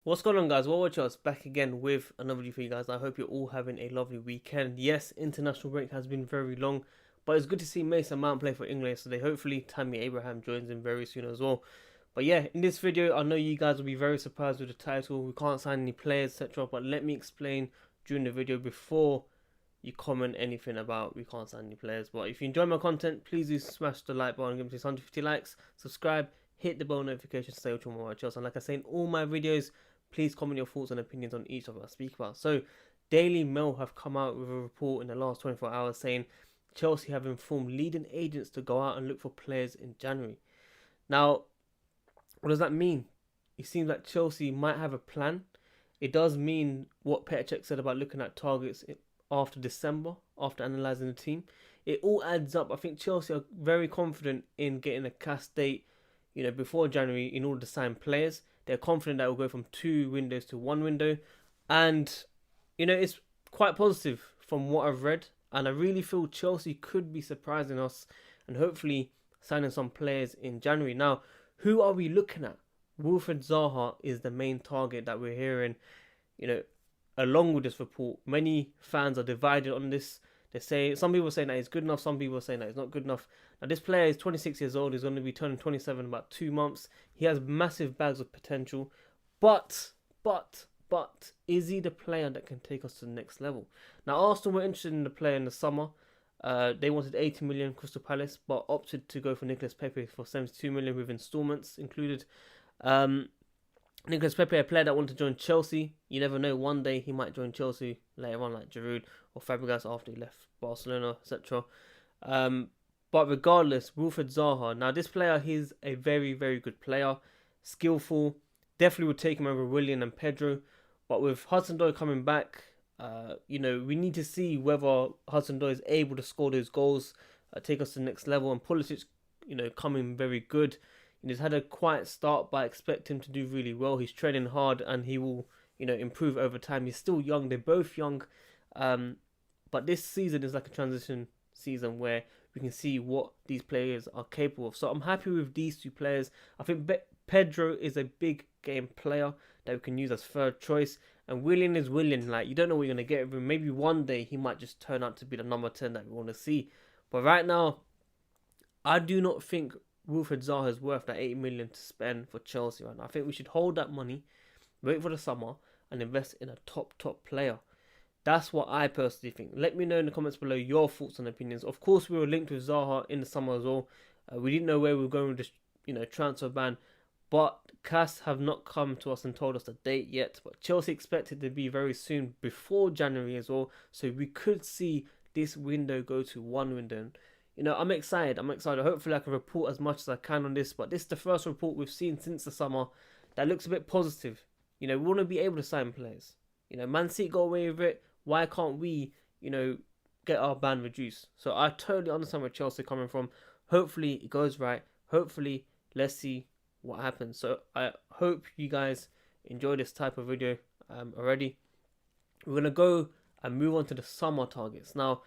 What's going on, guys? Well, watch us back again with another video for you guys. I hope you're all having a lovely weekend. Yes, international break has been very long, but it's good to see Mason Mount play for England yesterday. Hopefully, Tammy Abraham joins in very soon as well. But yeah, in this video, I know you guys will be very surprised with the title. We can't sign any players, etc. But let me explain during the video before you comment anything about we can't sign any players. But if you enjoy my content, please do smash the like button, give me 150 likes, subscribe, hit the bell notification to stay with more watch us. And like I say in all my videos, please comment your thoughts and opinions on each of us speak about. So, Daily Mail have come out with a report in the last 24 hours saying Chelsea have informed leading agents to go out and look for players in January. Now, what does that mean? It seems like Chelsea might have a plan. It does mean what Petr Cech said about looking at targets after December, after analysing the team. It all adds up. I think Chelsea are very confident in getting a cast date, before January in order to sign players. They're confident that it will go from 2 windows to 1 window. And, it's quite positive from what I've read. And I really feel Chelsea could be surprising us and hopefully signing some players in January. Now, who are we looking at? Wilfred Zaha is the main target that we're hearing, along with this report. Many fans are divided on this. They say some people are saying that he's good enough, some people are saying that he's not good enough. Now, this player is 26 years old. He's going to be turning 27 in about 2 months. He has massive bags of potential, but is he the player that can take us to the next level? Now, Arsenal were interested in the player in the summer. They wanted 80 million, Crystal Palace, but opted to go for Nicolas Pepe for 72 million with installments included. Nicolas Pepe, a player that wanted to join Chelsea. You never know, one day he might join Chelsea later on, like Giroud or Fabregas after he left Barcelona, etc. But regardless, Wilfred Zaha. Now, this player, he's a very, very good player, skillful. Definitely would take him over Willian and Pedro. But with HUDSON-ODOI coming back, we need to see whether HUDSON-ODOI is able to score those goals, take us to the next level. And Pulisic, coming very good. He's had a quiet start, but I expect him to do really well. He's training hard and he will, improve over time. He's still young. They're both young. But this season is like a transition season where we can see what these players are capable of. So I'm happy with these 2 players. I think Pedro is a big game player that we can use as third choice. And Willian is Willian. Like, you don't know what you're going to get with him. Maybe one day he might just turn out to be the number 10 that we want to see. But right now, I do not think Wilfred Zaha is worth that 80 million to spend for Chelsea right now. I think we should hold that money, wait for the summer, and invest in a top player. That's what I personally think. Let me know in the comments below your thoughts and opinions. Of course, we were linked with Zaha in the summer as well. We didn't know where we were going with this, transfer ban, but CAS have not come to us and told us the date yet. But Chelsea expected to be very soon, before January as well. So we could see this window go to 1 window. I'm excited. Hopefully I can report as much as I can on this. But this is the first report we've seen since the summer that looks a bit positive. We want to be able to sign players. Man City got away with it. Why can't we, get our ban reduced? So I totally understand where Chelsea are coming from. Hopefully it goes right. Hopefully, let's see what happens. So I hope you guys enjoy this type of video already. We're going to go and move on to the summer targets. Now,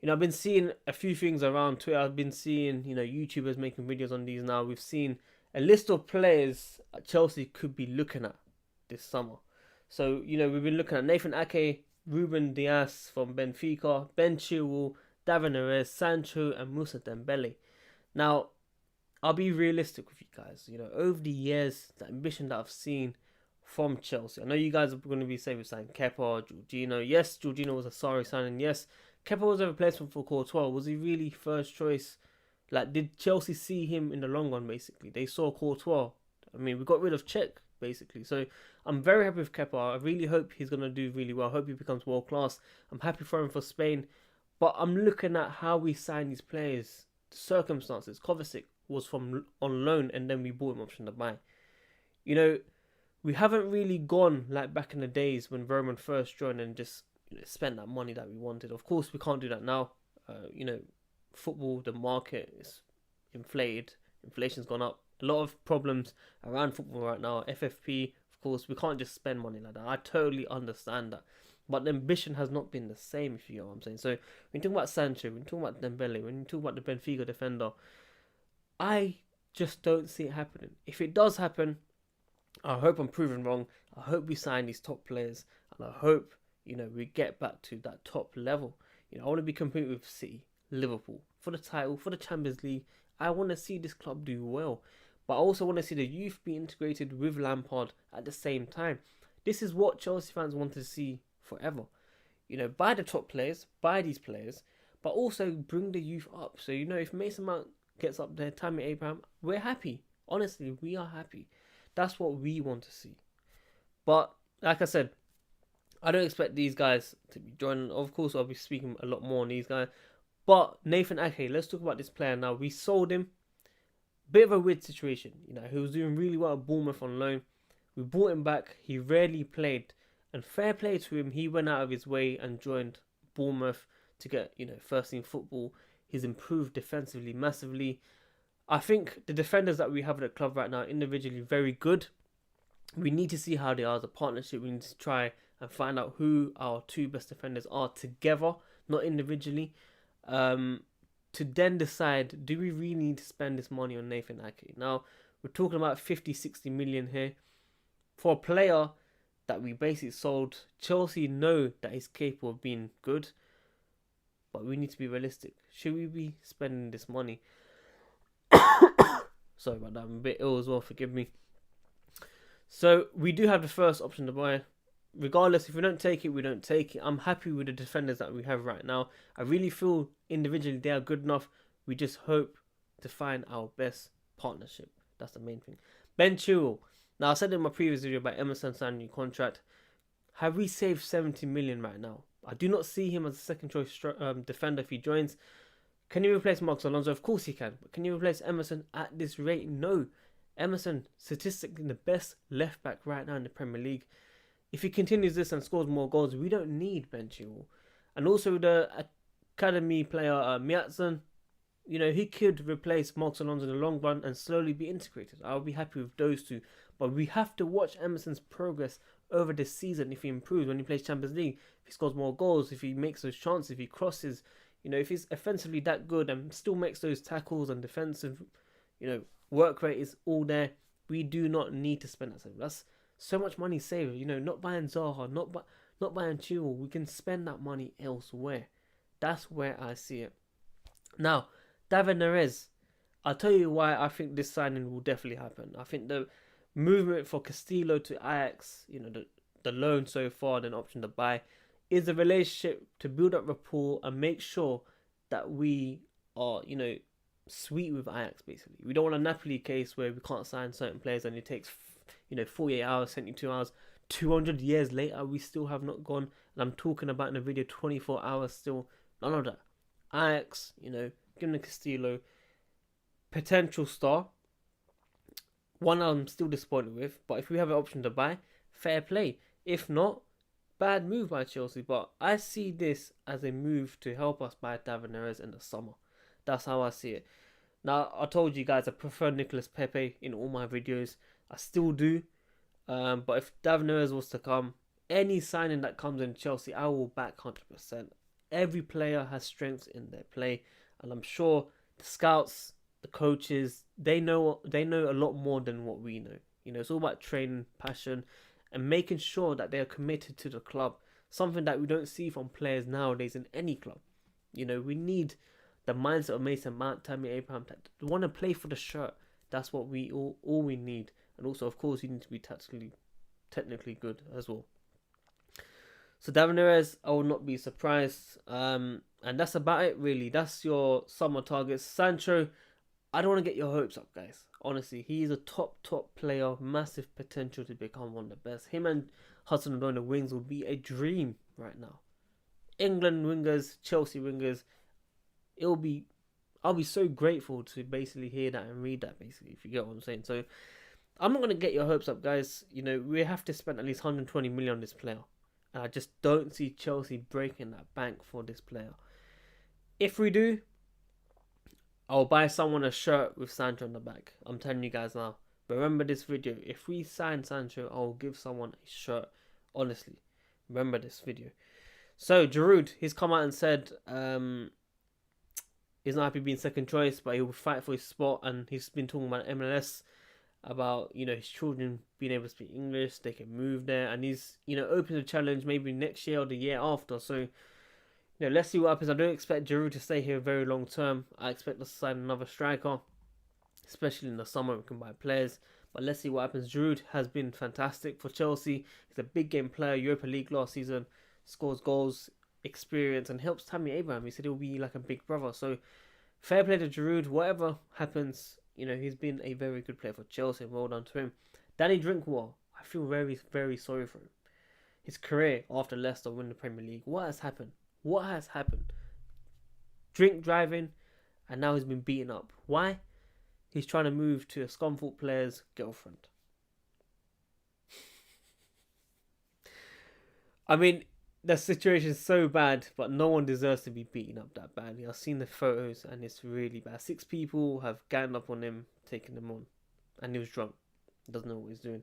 I've been seeing a few things around Twitter. I've been seeing, YouTubers making videos on these now. We've seen a list of players Chelsea could be looking at this summer. So, we've been looking at Nathan Ake, Ruben Dias from Benfica, Ben Chilwell, David Neres, Sancho, and Moussa Dembele. Now, I'll be realistic with you guys. Over the years, the ambition that I've seen from Chelsea. I know you guys are going to be saying we're signing Kepa, Jorginho. Yes, Jorginho was a sorry signing. Yes, Kepa was a replacement for Courtois. Was he really first choice? Like, did Chelsea see him in the long run, basically? They saw Courtois. I mean, we got rid of Cech, basically. So, I'm very happy with Kepa. I really hope he's going to do really well. I hope he becomes world-class. I'm happy for him for Spain. But I'm looking at how we sign these players. The circumstances. Kovacic was on loan and then we bought him option to buy. We haven't really gone like back in the days when Roman first joined and just spent that money that we wanted. Of course, we can't do that now. Football, the market is inflated. Inflation's gone up. A lot of problems around football right now. FFP, of course, we can't just spend money like that. I totally understand that. But the ambition has not been the same, if you get what I'm saying. So, when you talk about Sancho, when you talk about Dembele, when you talk about the Benfica defender, I just don't see it happening. If it does happen, I hope I'm proven wrong. I hope we sign these top players, and I hope we get back to that top level. I want to be competing with City, Liverpool for the title, for the Champions League. I want to see this club do well, but I also want to see the youth be integrated with Lampard at the same time. This is what Chelsea fans want to see forever. Buy the top players, buy these players, but also bring the youth up. So if Mason Mount gets up there, Tammy Abraham, we're happy. Honestly, we are happy. That's what we want to see. But like I said, I don't expect these guys to be joining. Of course, I'll be speaking a lot more on these guys. But Nathan Ake, let's talk about this player now. We sold him. Bit of a weird situation. He was doing really well at Bournemouth on loan. We brought him back. He rarely played. And fair play to him, he went out of his way and joined Bournemouth to get, first team football. He's improved defensively massively. I think the defenders that we have at the club right now are individually very good. We need to see how they are as a partnership. We need to try and find out who our two best defenders are together, not individually. To then decide, do we really need to spend this money on Nathan Ake? Now, we're talking about 50, 60 million here. For a player that we basically sold, Chelsea know that he's capable of being good, but we need to be realistic. Should we be spending this money? Sorry about that, I'm a bit ill as well, forgive me. So, we do have the first option to buy. Regardless, if we don't take it, we don't take it. I'm happy with the defenders that we have right now. I really feel individually they are good enough. We just hope to find our best partnership. That's the main thing. Ben Chilwell. Now, I said in my previous video about Emerson signing a new contract. Have we saved 70 million right now? I do not see him as a second choice defender if he joins. Can you replace Marcos Alonso? Of course he can. But can you replace Emerson at this rate? No. Emerson, statistically the best left back right now in the Premier League. If he continues this and scores more goals, we don't need Ben Chilwell. And also the academy player Miatson, he could replace Marcos Alonso in the long run and slowly be integrated. I'll be happy with those two. But we have to watch Emerson's progress over this season. If he improves when he plays Champions League, if he scores more goals, if he makes those chances, if he crosses, if he's offensively that good and still makes those tackles and defensive, work rate is all there. We do not need to spend that. That's so much money saved. Not buying Zaha, not buying Chilwell. We can spend that money elsewhere. That's where I see it. Now, David Neres, I'll tell you why I think this signing will definitely happen. I think the movement for Castillo to Ajax, the loan so far, then option to buy, is a relationship to build up rapport and make sure that we are, sweet with Ajax, basically. We don't want a Napoli case where we can't sign certain players and it takes, 48 hours, 72 hours, 200 years later, we still have not gone. And I'm talking about in the video 24 hours still. None of that. Ajax, give them the Castillo. Potential star. One I'm still disappointed with. But if we have an option to buy, fair play. If not, bad move by Chelsea. But I see this as a move to help us buy David Neres in the summer. That's how I see it. Now, I told you guys I prefer Nicolas Pepe in all my videos. I still do. But if David Neres was to come, any signing that comes in Chelsea, I will back 100%. Every player has strengths in their play. And I'm sure the scouts, the coaches, they know a lot more than what we know. It's all about training, passion, and making sure that they are committed to the club. Something that we don't see from players nowadays in any club. We need the mindset of Mason Mount, Tammy Abraham, that want to play for the shirt. That's what we all we need. And also, of course, you need to be technically good as well. So David Neres, I will not be surprised. And that's about it, really. That's your summer targets. Sancho, I don't want to get your hopes up, guys. Honestly, he's a top player. Massive potential to become one of the best. Him and HUDSON-ODOI on the wings would be a dream right now. England wingers, Chelsea wingers. I'll be so grateful to basically hear that and read that, basically, if you get what I'm saying. So, I'm not going to get your hopes up, guys. We have to spend at least 120 million on this player. And I just don't see Chelsea breaking that bank for this player. If we do, I'll buy someone a shirt with Sancho on the back. I'm telling you guys now. Remember this video. If we sign Sancho, I'll give someone a shirt. Honestly. Remember this video. So, Giroud, he's come out and said he's not happy being second choice, but he will fight for his spot. And he's been talking about MLS. about, you know, his children being able to speak English, they can move there, and he's, you know, open to challenge maybe next year or the year after. So, you know, let's see what happens. I don't expect Giroud to stay here very long term. I expect us to sign another striker, especially in the summer. We can buy players, but let's see what happens. Giroud has been fantastic for Chelsea. He's a big game player. Europa League last season, scores goals, experience, and helps Tammy Abraham. He said he'll be like a big brother. So fair play to Giroud. Whatever happens, you know, he's been a very good player for Chelsea. Well done to him. Danny Drinkwater, I feel very, very sorry for him. His career after Leicester win the Premier League. What has happened? What has happened? Drink driving, and now he's been beaten up. Why? He's trying to move to a Scunthorpe player's girlfriend. I mean, the situation is so bad, but no one deserves to be beaten up that badly. I've seen the photos, and it's really bad. 6 people have ganged up on him, taken him on, and he was drunk. Doesn't know what he's doing.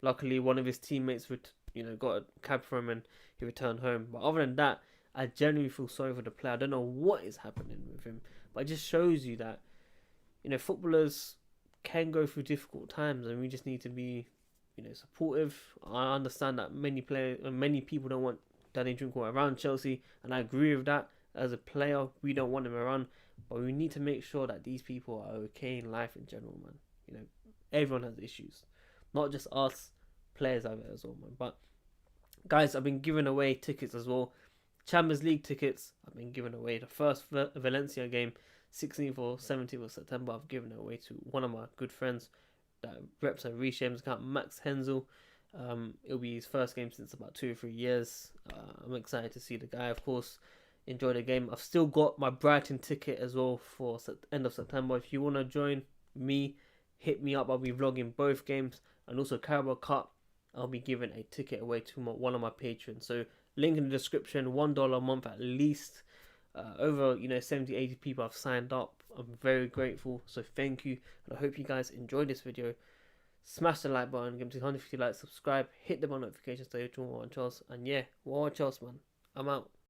Luckily, one of his teammates, got a cab for him, and he returned home. But other than that, I genuinely feel sorry for the player. I don't know what is happening with him, but it just shows you that, you know, footballers can go through difficult times, and we just need to be, you know, supportive. I understand that many people don't want Danny Drinkwater around Chelsea, and I agree with that. As a player, we don't want him around, but we need to make sure that these people are okay in life in general, man. You know, everyone has issues, not just us, players have it as well, man. But guys, I've been giving away tickets as well. Champions League tickets, I've been giving away. The first Valencia game, 16th or 17th of September, I've given it away to one of my good friends that reps a Reshame's account, Max Hensel. It'll be his first game since about 2 or 3 years. I'm excited to see the guy, of course, enjoy the game. I've still got my Brighton ticket as well for end of September. If you want to join me, hit me up. I'll be vlogging both games, and also Carabao Cup. I'll be giving a ticket away to one of my patrons. So link in the description. $1 a month at least. Over 70-80 people have signed up. I'm very grateful, so thank you, and I hope you guys enjoyed this video. Smash the like button, give me 150 likes, subscribe, hit the bell notifications so you don't want Charles, and yeah, watch Charles, man. I'm out.